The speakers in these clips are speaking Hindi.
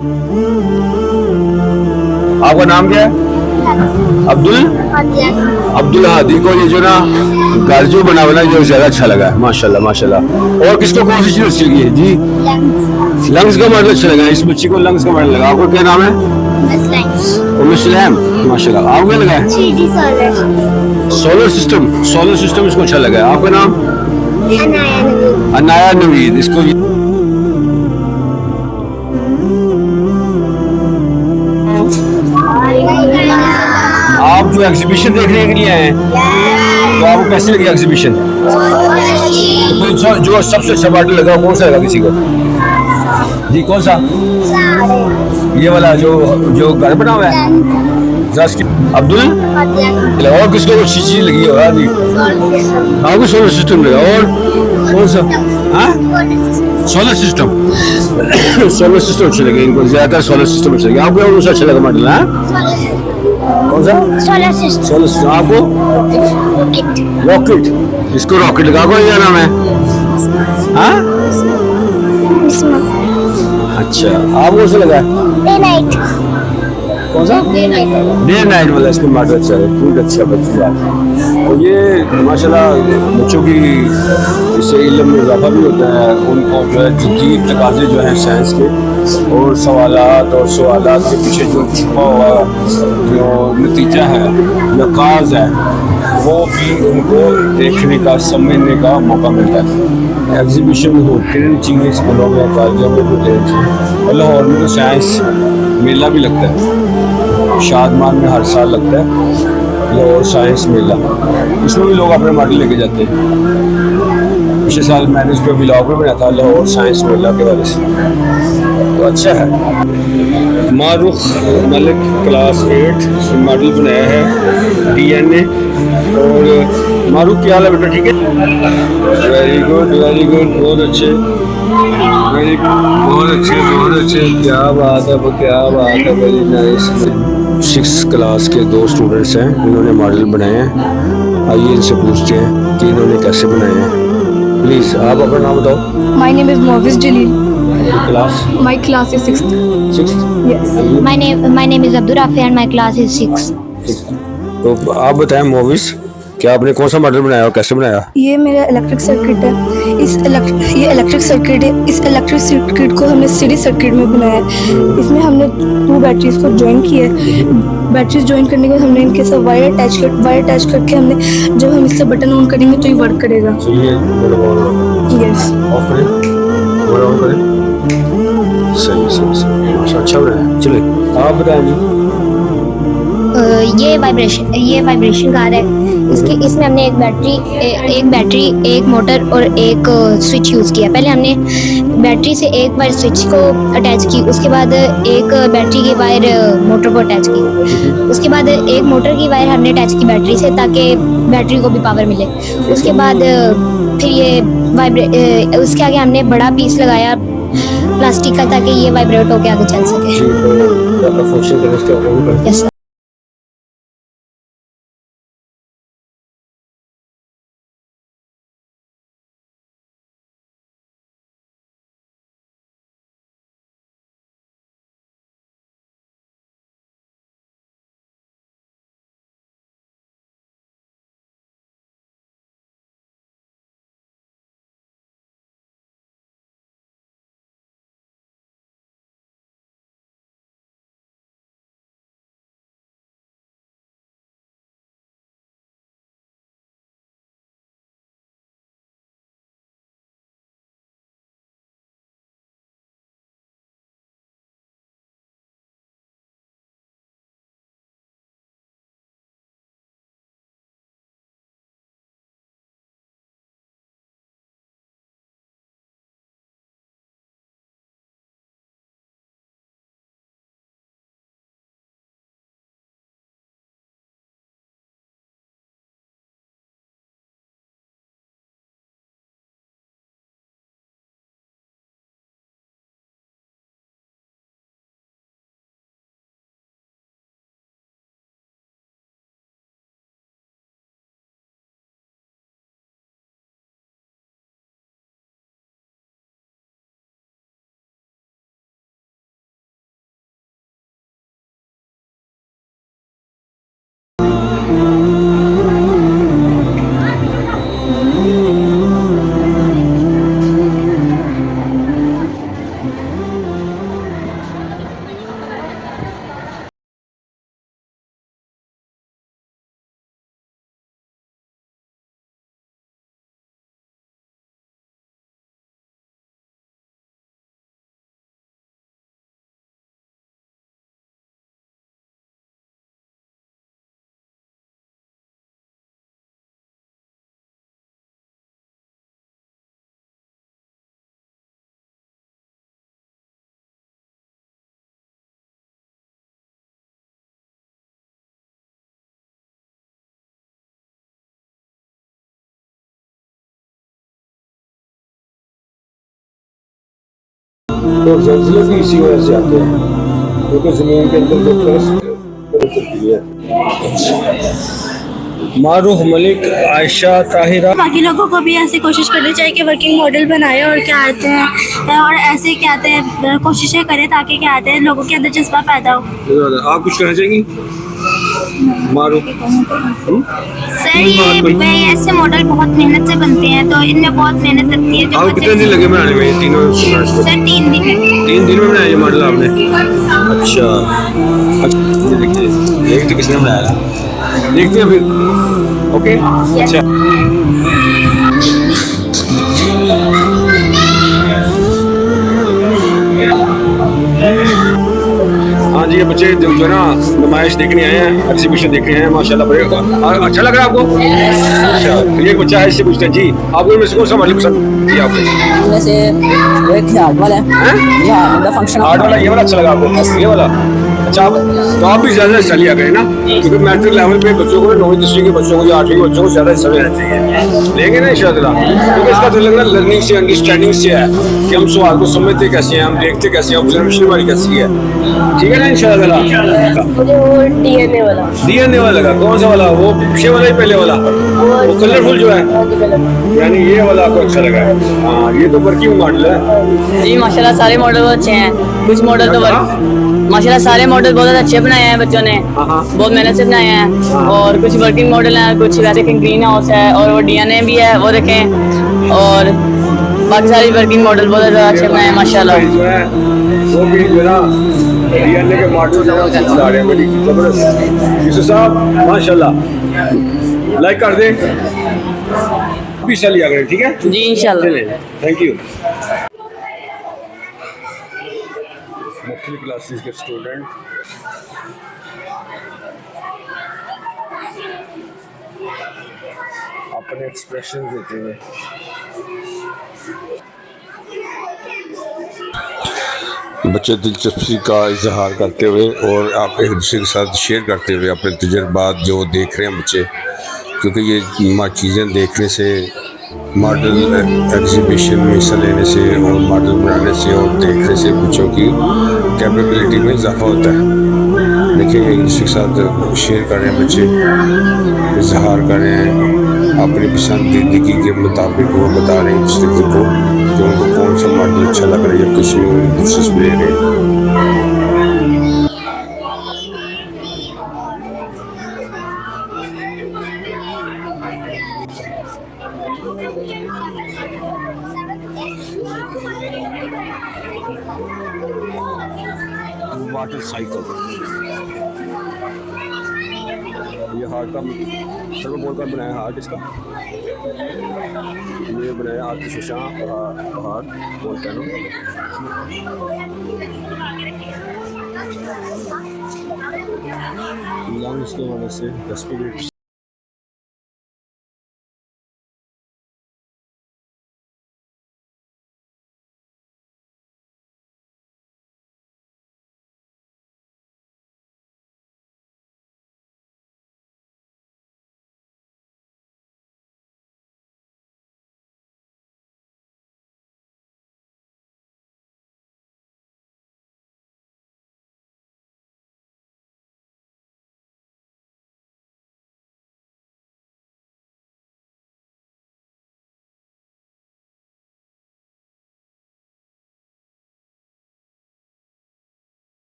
आपका नाम क्या है? अब्दुल अब्दुल हादी को ये जो ना घर जो बना बना जो ज्यादा अच्छा लगा है, माशाल्लाह माशाल्लाह। और किसको कौन सी चीज अच्छी लगी है जी? लंग्स का मॉडल अच्छा लगा है, इस बच्ची को लंग्स का मॉडल लगा। आपको क्या नाम है? मुस्लिम, माशाल्लाह। आपको क्या लगा है? सोलर सिस्टम इसको अच्छा लगा है। आपका नाम? अनाया नवीद। इसको आप जो एग्जीबिशन देखने के लिए आए हैं, तो आपको कैसी लगी एग्जीबिशन? तो जो सबसे अच्छा मॉडल लगा कौन सा लगा किसी को? जी कौन सा? ये वाला जो जो घर बना हुआ है। अब्दुल, और किसको अच्छी चीज लगी है? और जी आपको सोलर सिस्टम लगा। और कौन सा? हाँ, सोलर सिस्टम। सोलर सिस्टम अच्छे लगे इनको, ज्यादातर सोलर सिस्टम अच्छे लगे। आपको कौन सा अच्छा लगा मॉडल? हाँ, कौन सा? Solar system. आपको? रॉकेट। इसको रॉकेट लगा। आपको क्या नाम है? हाँ, अच्छा। आपको कौन सा लगा? कौन सा? डे नाइट वाला। इसको मॉडल अच्छा है, ठीक अच्छा बच्चा। और ये माशाल्लाह बच्चों की इससे इल्म में इजाफा भी होता है। उनको जो है जदीद तकाजे जो है साइंस के, और सवालात और सवालात के पीछे जो छुपा हुआ जो नतीजा है या काज है, वो भी उनको देखने का समझने का मौका मिलता है। एग्जीबिशन में होती हैं चीज़ें स्कूलों में कॉलेजों में होते हैं, और लाहौर में तो साइंस मेला भी लगता है, शादमान में हर साल लगता है लाहौर साइंस मेला। इसमें भी लोग अपने मॉडल लेके जाते हैं। पिछले साल मैंने उस पर ब्लॉग भी बनाया था लाहौर साइंस मेला के बारे से, तो अच्छा है। मारूख मलिक क्लास 8 मॉडल बनाया है DNA। और मारूख क्या हाल है बेटा? ठीक है, वेरी गुड, बहुत अच्छे, वेरी बहुत अच्छे, क्या बात है, क्या बात है, वेरी नाइस। 6 क्लास के 2 स्टूडेंट्स हैं, इन्होंने मॉडल बनाए हैं। आइए इनसे पूछते हैं कि इन्होंने कैसे बनाए हैं। प्लीज आप अपना नाम बताओ। My name is Moviz Jalil. Class My class is sixth. 6th। Yes. My name is Abdur Rafi and my class is 6. तो आप बताएं मूवीज, क्या आपने कौन सा मॉडल बनाया और कैसे बनाया? ये मेरा इलेक्ट्रिक सर्किट है। ये इलेक्ट्रिक सर्किट है। इस इलेक्ट्रिक सर्किट को हमने सीरीज सर्किट में बनाया है। इसमें हमने 2 बैटरीज को ज्वाइन किया है। बैटरीज ज्वाइन करने के बाद हमने इनके साथ वायर अटैच करके हमने, जब हम इससे बटन ऑन करेंगे तो ये वर्क करेगा। चलिए यस। ऑफ करें, और ऑन करें। सही, अच्छा बनाया। चलिए आप बताएं जी। ये वाइब्रेशन कार है। इसमें हमने एक बैटरी, एक मोटर और एक स्विच यूज़ किया। पहले हमने बैटरी से एक बार स्विच को अटैच की, उसके बाद एक बैटरी की वायर मोटर को अटैच की, उसके बाद एक मोटर की वायर हमने अटैच की बैटरी से, ताकि बैटरी को भी पावर मिले। उसके बाद फिर ये उसके आगे हमने बड़ा पीस लगाया प्लास्टिक का, ताकि ये वाइब्रेट होकर आगे चल सके। फंक्शन करें इसका। यस। और जल्जले भी इसी वजह से आते हैं, क्योंकि ज़मीन के अंदर जो चलती है। मारूफ मलिक, आयशा ताहिरा। बाकी लोगों को भी ऐसी कोशिश करनी चाहिए कि वर्किंग मॉडल बनाए और क्या आते हैं और ऐसे क्या आते हैं कोशिशें करें ताकि क्या आते हैं लोगों के अंदर जज्बा पैदा हो। आप कुछ कहना चाहेंगी मारूफ? सर ये ऐसे मॉडल बहुत मेहनत से बनते हैं, तो इनमें बहुत मेहनत लगती है। आपको कितने दिन लगे बनाने में? तीनों स्टूडेंट्स को? सर 3 दिन में। 3 दिन में बनाया ये मॉडल आपने? अच्छा, ये देखिए, एक तो किसने बनाया था, देखते हैं फिर। ओके, अच्छा। हाँ जी, ये बच्चे जो है ना नुमाइश देखने आए हैं, एग्जीबिशन देखने आए हैं, माशाल्लाह बड़े अच्छा लग रहा है आपको? अच्छा, एक बच्चा है, इससे पूछते हैं जी आपको इनमें से कौन सा मॉडल पसंद किया आपने? वैसे एक आर्ट वाला है, ये फंक्शन आर्ट वाला, ये वाला अच्छा लगा आपको? ये वाला अच्छा। तो आप भी ज्यादा हिस्सा लिया करें ना, क्योंकि मैट्रिक लेवल पे बच्चों को, 9वीं 10वीं के बच्चों को या 8वीं के बच्चों को ज्यादा हिस्सा लेना चाहिए। लेंगे ना इंशाअल्लाह, क्योंकि इसका तो लगना लर्निंग से, अंडरस्टैंडिंग से है कि हम सवाल को समझते कैसे हैं, हम देखते कैसे हैं, ऑब्जर्वेशन हमारी कैसी है। ठीक है ना इंशाअल्लाह। मुझे वो डीएनए वाला लगा। कौन सा वाला? वो पीछे वाला ही पहले वाला, वो कलरफुल जो है, यानी ये वाला आपको अच्छा लगा है? हाँ, ये तो वर्किंग मॉडल है जी। माशाल्लाह सारे मॉडल बहुत अच्छे हैं, कुछ मॉडल तो माशाल्लाह सारे मॉडल बहुत अच्छे बनाए हैं बच्चों ने, बहुत मेहनत से बनाए हैं। और कुछ वर्किंग मॉडल हैं, कुछ वैसे ग्रीन हाउस है और वो डीएनए भी है, वो देखें। और बाकी सारे वर्किंग मॉडल बहुत ज़्यादा अच्छे बनाए हैं माशाल्लाह। जो है वो भी जो ना डीएनए के मॉडल जो है बता रहे हैं, बड़ी जबरदस्त। यूसुफ साहब माशाल्लाह, लाइक कर दें, हिस्सा लिया करें, ठीक है जी इंशाल्लाह। Thank you. मुख्तलिफ क्लासेस के स्टूडेंट अपने एक्सप्रेशन देते हुए बच्चे दिलचस्पी का इजहार करते हुए और आप एक दूसरे के साथ शेयर करते हुए अपने तजुर्बात जो देख रहे हैं बच्चे, क्योंकि ये चीज़ें देखने से, मॉडल एग्जीबिशन में हिस्सा लेने से और मॉडल बनाने से और देखने से बच्चों की कैपेबिलिटी में इजाफा होता है। देखिए एक दूसरे के साथ शेयर कर रहे हैं बच्चे, इजहार कर रहे हैं अपनी पसंदीदगी के मुताबिक, वो बता रहे हैं दूसरे को कि उनको कौन सा मॉडल अच्छा लग रहा है या किस में दिलचस्पी ले रहे हैं। वाटर साइकिल, ये हार्ट का सर्व बोल कर बनाया हार्ट, इसका ये बनाया हार्ट की शीशा हार्ट बोलते हैं। लंग्स के वजह से रेस्पिरेटरी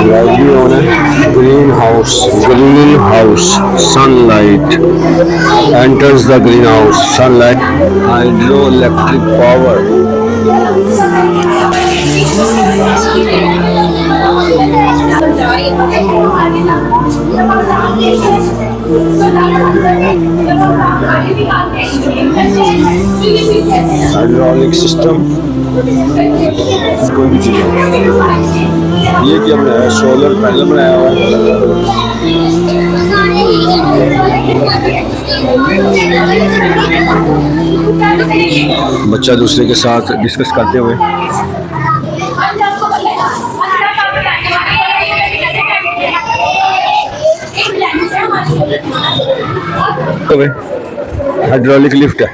लाइट भी ऑन है। Green house sunlight enters the greenhouse, sunlight, hydroelectric power. Hydraulic system, कोई भी चीज़, ये क्या बनाया है? सोलर पैनल बनाया हुआ है। बच्चा दूसरे के साथ डिस्कस करते हुए। हाइड्रोलिक लिफ्ट है,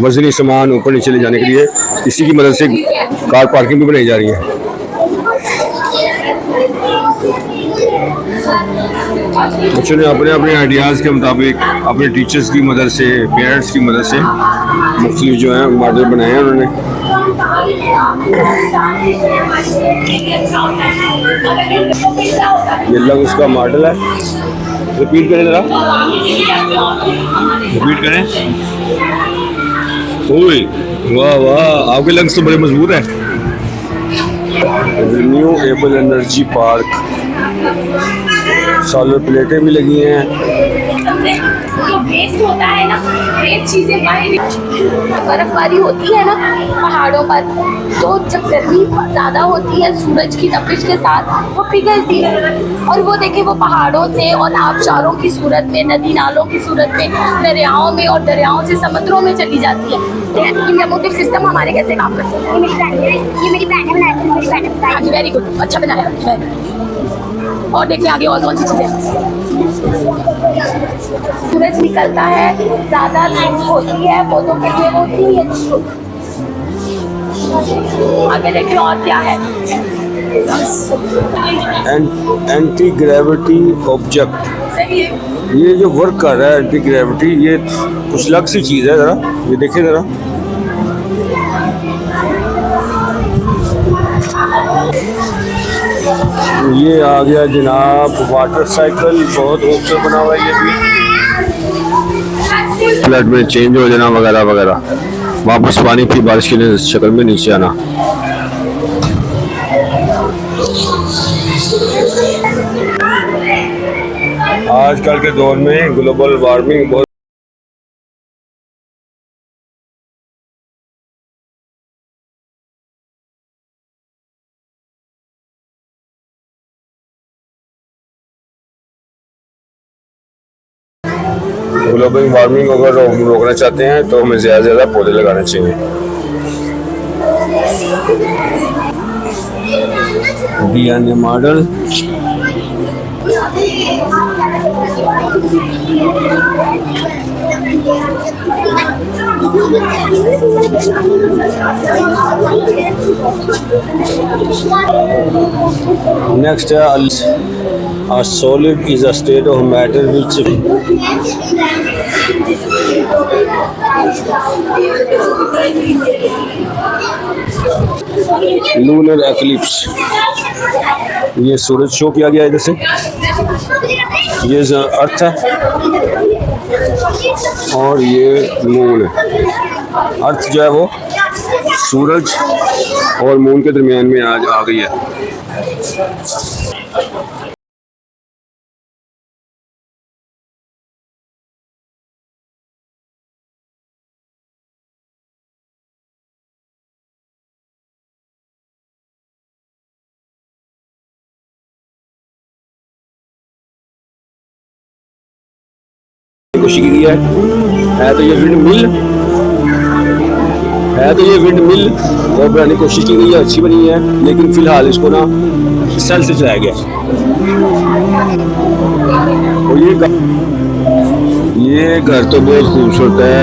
वजनी सामान ऊपर नीचे ले जाने के लिए इसी की मदद से कार पार्किंग भी बनाई जा रही है। बच्चों ने अपने अपने आइडियाज़ के मुताबिक अपने टीचर्स की मदद से, पेरेंट्स की मदद से मुख्तलिफ जो है मॉडल बनाए हैं उन्होंने। ये लंग्स का मॉडल है, रिपीट करें जरा, रिपीट करें। ओए वाह वाह, आपके लंग्स तो बड़े मजबूत हैं। रिन्यूएबल एनर्जी पार्क, सोलर प्लेटें भी लगी हैं। जो वेस्ट होता है ना, वेस्ट चीजें बर्फबारी होती है ना पहाड़ों पर, तो जब गर्मी ज्यादा होती है सूरज की तपिश के साथ वो पिघलती है, और वो देखे वो पहाड़ों से और आबशारों की सूरत में, नदी नालों की सूरत में, दरियाओं में, और दरियाओं से समुद्रों में चली जाती है। इनोवेटिव सिस्टम हमारे कैसे काम करते हैं? ये मेरी बहन ने बनाया। वेरी गुड, अच्छा बनाया। और देखिए आगे और कौन सी चीजें। सूरज निकलता है, ज्यादा धूप होती है, पौधों के लिए होती है। आगे देखिए और क्या है। एंटी ग्रेविटी ऑब्जेक्ट, ये जो वर्क कर रहा है एंटी ग्रेविटी, ये कुछ अलग सी चीज़ है। ज़रा ये देखिए ज़रा, ये आ गया जनाब वाटर साइकिल, बहुत खूबसूरत बना हुआ है। ये भी फ्लड में चेंज हो जाना वगैरह वगैरह, वापस पानी की बारिश की शक्ल में नीचे आना। आजकल के दौर में ग्लोबल वार्मिंग बहुत ग्लोबल वार्मिंग अगर रोकना चाहते हैं तो हमें ज़्यादा से ज़्यादा पौधे लगाने चाहिए। डीएनए मॉडल, नेक्स्ट है a solid is a state of matter which lunar eclipse, ये सूरज शो किया गया इधर से, ये अर्थ है और ये मून है। अर्थ जो है वो सूरज और मून के दरमियान में आज आ गई है। कोशिश की है तो ये विंड मिल है, तो ये विंड मिल और बनाने की कोशिश की गई है, अच्छी बनी है, लेकिन फिलहाल इसको ना सेल से चलाया गया। और ये घर तो बहुत खूबसूरत है।